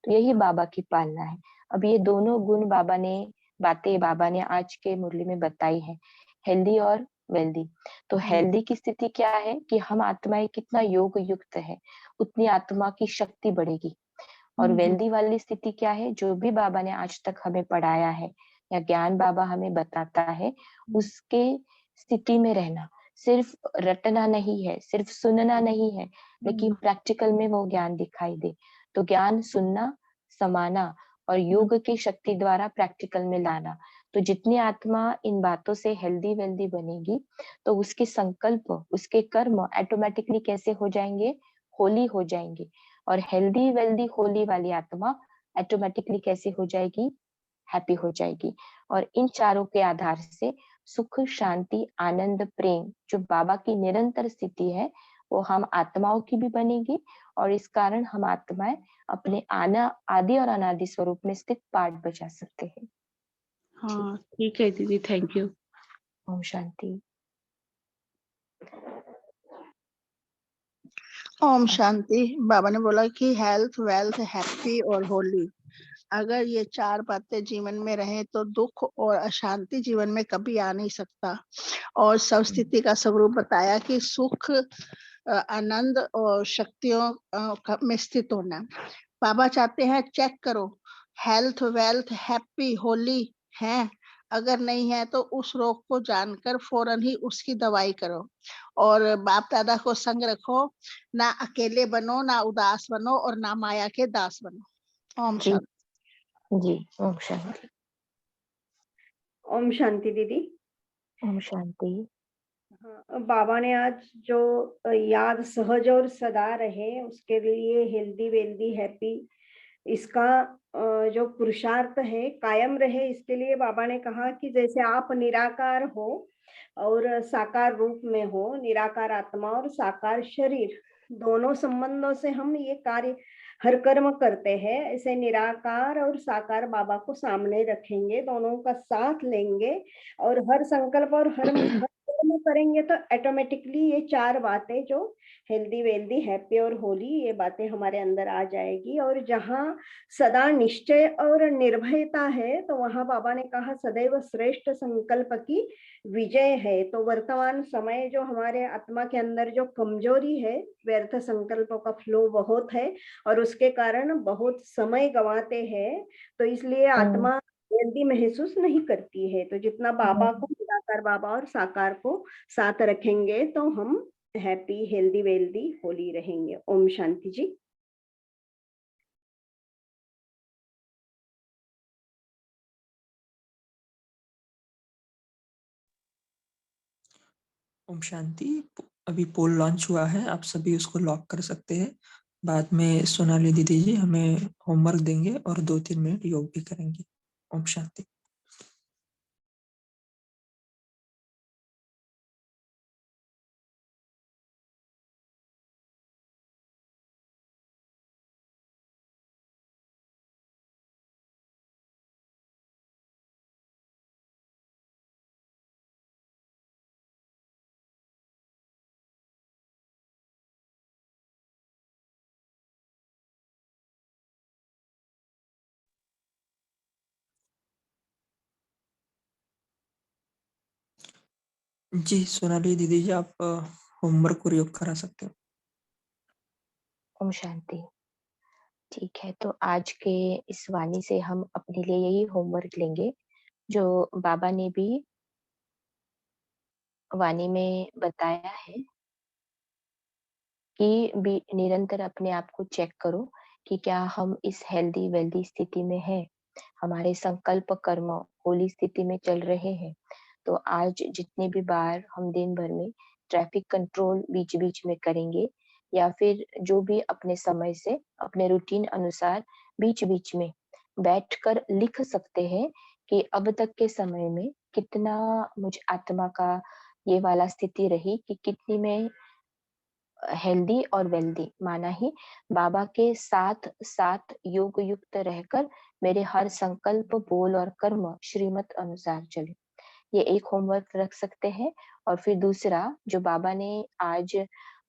तो यही बाबा की पालना है। अब ये दोनों गुण बाबा ने बातें बाबा ने आज के मुरली में बताई है, हेल्दी और वेल्दी। तो हेल्दी की स्थिति क्या है कि हम आत्माएं कितना योग युक्त है, उतनी आत्मा की शक्ति बढ़ेगी। और वेल्दी वाली स्थिति क्या है, जो भी बाबा ने आज तक हमें पढ़ाया है या ज्ञान बाबा हमें बताता है, उसके स्थिति में रहना। सिर्फ रटना नहीं है, सिर्फ सुनना नहीं है, लेकिन प्रैक्टिकल में वो ज्ञान दिखाई दे। तो ज्ञान सुनना, समाना और योग की शक्ति द्वारा प्रैक्टिकल में लाना। तो जितनी आत्मा इन बातों से हेल्दी वेल्दी बनेगी, तो उसके संकल्प, उसके कर्म ऑटोमेटिकली कैसे हो जाएंगे, होली हो जाएंगे। और हेल्दी वेल्दी होली वाली आत्मा ऑटोमेटिकली कैसे हो जाएगी, हैप्पी हो जाएगी। और इन चारों के आधार से सुख, शांति, आनंद, प्रेम जो बाबा की निरंतर स्थिति है, वो हम आत्माओं की भी बनेगी। और इस कारण हम आत्माएं अपने आदि और अनादि स्वरूप में स्थित पाठ बजा सकते हैं। हाँ ठीक है दीदी, थैंक यू। ओम शांति। ओम शांति। बाबा ने बोला कि हेल्थ, वेल्थ, हैप्पी और होली, अगर ये चार बातें जीवन में रहे तो दुख और अशांति जीवन में कभी आ नहीं सकता। और सब स्थिति का स्वरूप बताया कि सुख, आनंद और शक्तियों में स्थित होना। बाबा चाहते हैं चेक करो, हेल्थ, वेल्थ, हैप्पी, होली है, अगर नहीं है तो उस रोग को जानकर फौरन ही उसकी दवाई करो। और बाप दादा को संग रखो, ना अकेले बनो, ना उदास बनो और ना माया के दास बनो। ओम जी शांति। जी, ओम शांति। ओम शांति दीदी। ओम शांति। हाँ, बाबा ने आज जो याद सहज और सदा रहे उसके लिए हेल्दी वेल्दी हैप्पी, इसका जो पुरुषार्थ है कायम रहे, इसके लिए बाबा ने कहा कि जैसे आप निराकार हो और साकार रूप में हो, निराकार आत्मा और साकार शरीर दोनों संबंधों से हम ये कार्य हर कर्म करते हैं, ऐसे निराकार और साकार बाबा को सामने रखेंगे, दोनों का साथ लेंगे और हर संकल्प और हर कर्म करेंगे तो ऑटोमेटिकली ये चार बातें जो हेल्दी वेल्दी हैप्पी और होली, ये बातें हमारे अंदर आ जाएगी। और जहाँ सदा निश्चय और निर्भयता है तो वहां बाबा ने कहा सदैव श्रेष्ठ संकल्प की विजय है। तो वर्तमान समय जो हमारे आत्मा के अंदर जो कमजोरी है, व्यर्थ संकल्पों का फ्लो बहुत है और उसके कारण बहुत समय गंवाते हैं, तो इसलिए आत्मा जल्दी महसूस नहीं करती है। तो जितना बाबा को, निराकार बाबा और साकार को साथ रखेंगे तो हम हैप्पी हेल्दी वेल्दी होली रहेंगे। ओम शांति जी। ओम शांति। अभी पोल लॉन्च हुआ है, आप सभी उसको लॉक कर सकते हैं। बाद में सोनाली दीदी जी हमें होमवर्क देंगे और 2-3 मिनट योग भी करेंगे। ओम शांति। जी सोनाली दीदी जी, आप होमवर्क और योग करा सकते हो। ओम शांति। ठीक है, तो आज के इस वाणी से हम अपने लिए यही होमवर्क लेंगे जो बाबा ने भी वाणी में बताया है कि भी निरंतर अपने आप को चेक करो कि क्या हम इस हेल्दी वेल्दी स्थिति में है, हमारे संकल्प कर्म होली स्थिति में चल रहे हैं। तो आज जितने भी बार हम दिन भर में ट्रैफिक कंट्रोल बीच बीच में करेंगे या फिर जो भी अपने समय से अपने रूटीन अनुसार बीच बीच में बैठकर लिख सकते हैं कि अब तक के समय में कितना मुझ आत्मा का ये वाला स्थिति रही कि कितनी में हेल्दी और वेल्दी, माना ही बाबा के साथ साथ योग युक्त रहकर मेरे हर संकल्प, बोल और कर्म श्रीमत अनुसार चले। ये एक होमवर्क रख सकते हैं। और फिर दूसरा जो बाबा ने आज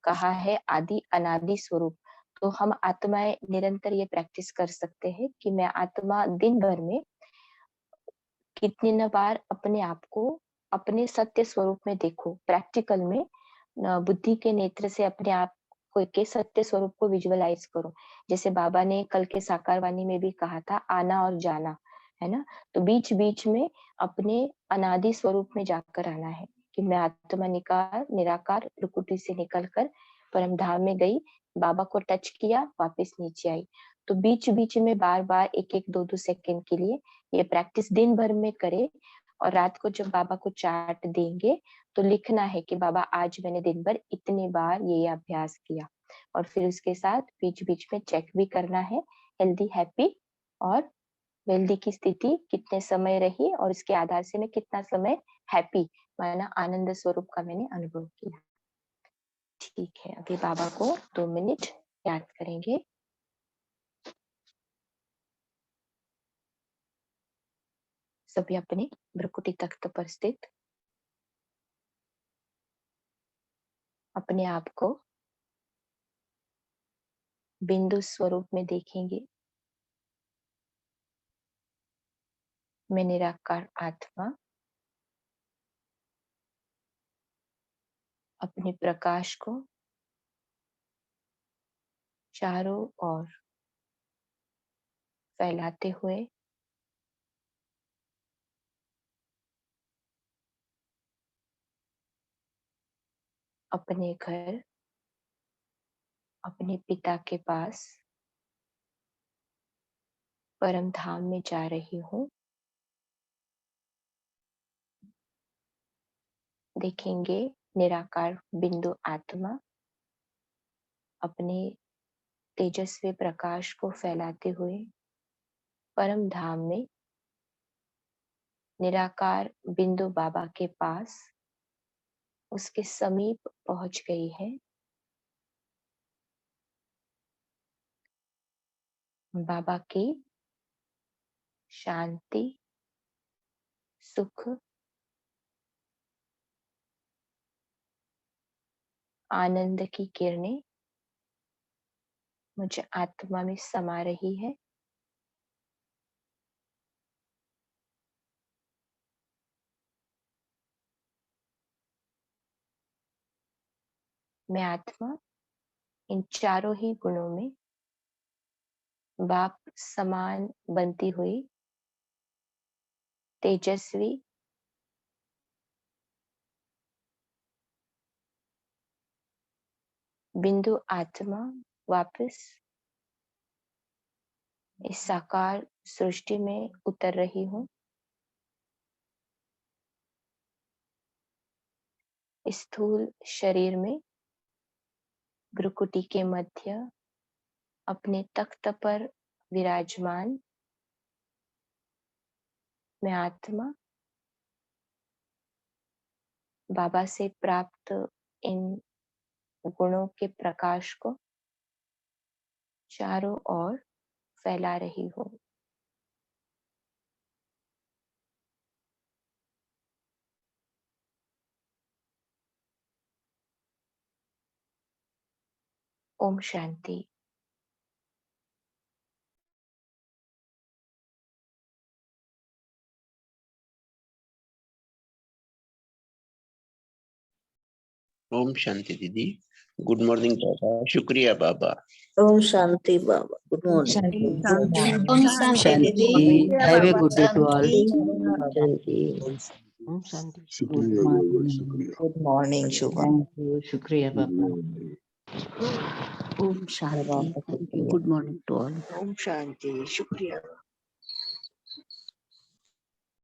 कहा है आदि अनादि स्वरूप, तो हम आत्माएं निरंतर ये प्रैक्टिस कर सकते हैं कि मैं आत्मा दिन भर में कितनी बार अपने आप को अपने सत्य स्वरूप में देखो, प्रैक्टिकल में बुद्धि के नेत्र से अपने आप को के सत्य स्वरूप को विजुअलाइज करो। जैसे बाबा ने कल के साकार वाणी में भी कहा था, आना और जाना, है ना। तो बीच बीच में अपने अनादि स्वरूप में जाकर आना है कि मैं आत्मा निराकार प्रकृति से निकलकर परम धाम में गई, बाबा को टच किया, वापस नीचे आई। तो बीच बीच में बार बार 1-1, 2-2 सेकंड के लिए ये प्रैक्टिस दिन भर में करे। और रात को जब बाबा को चार्ट देंगे तो लिखना है कि बाबा आज मैंने दिन भर इतनी बार ये अभ्यास किया। और फिर उसके साथ बीच बीच में चेक भी करना है, हेल्दी, हैप्पी और वेल्दी की स्थिति कितने समय रही और इसके आधार से मैं कितना समय हैप्पी माना आनंद स्वरूप का मैंने अनुभव किया। ठीक है, अभी बाबा को 2 मिनट याद करेंगे। सभी अपने भ्रुकुटी तख्त पर स्थित अपने आप को बिंदु स्वरूप में देखेंगे। मैं निराकार आत्मा अपने प्रकाश को चारों ओर फैलाते हुए अपने घर, अपने पिता के पास परम धाम में जा रही हूँ। देखेंगे निराकार बिंदु आत्मा अपने तेजस्वी प्रकाश को फैलाते हुए परम धाम में निराकार बिंदु बाबा के पास उसके समीप पहुंच गई है। बाबा की शांति, सुख, आनंद की किरणें मुझे आत्मा में समा रही है। मैं आत्मा इन चारों ही गुणों में बाप समान बनती हुई तेजस्वी, बिंदु आत्मा वापस इस साकार सृष्टि में उतर रही हूँ। स्थूल शरीर में भ्रुकुटी के मध्य अपने तख्त पर विराजमान मैं आत्मा बाबा से प्राप्त इन गुणों के प्रकाश को चारों ओर फैला रही हूँ। ओम शांति। ओम शांति दीदी। गुड मॉर्निंग बाबा। शुक्रिया बाबा। ओम शांति बाबा। Good morning. ओम शांति दीदी। Have a good day to all. ओम शांति। Good morning Shubham. Thank you, शुक्रिया बाबा। ओम शांति। Good morning to all. ओम शांति। शुक्रिया।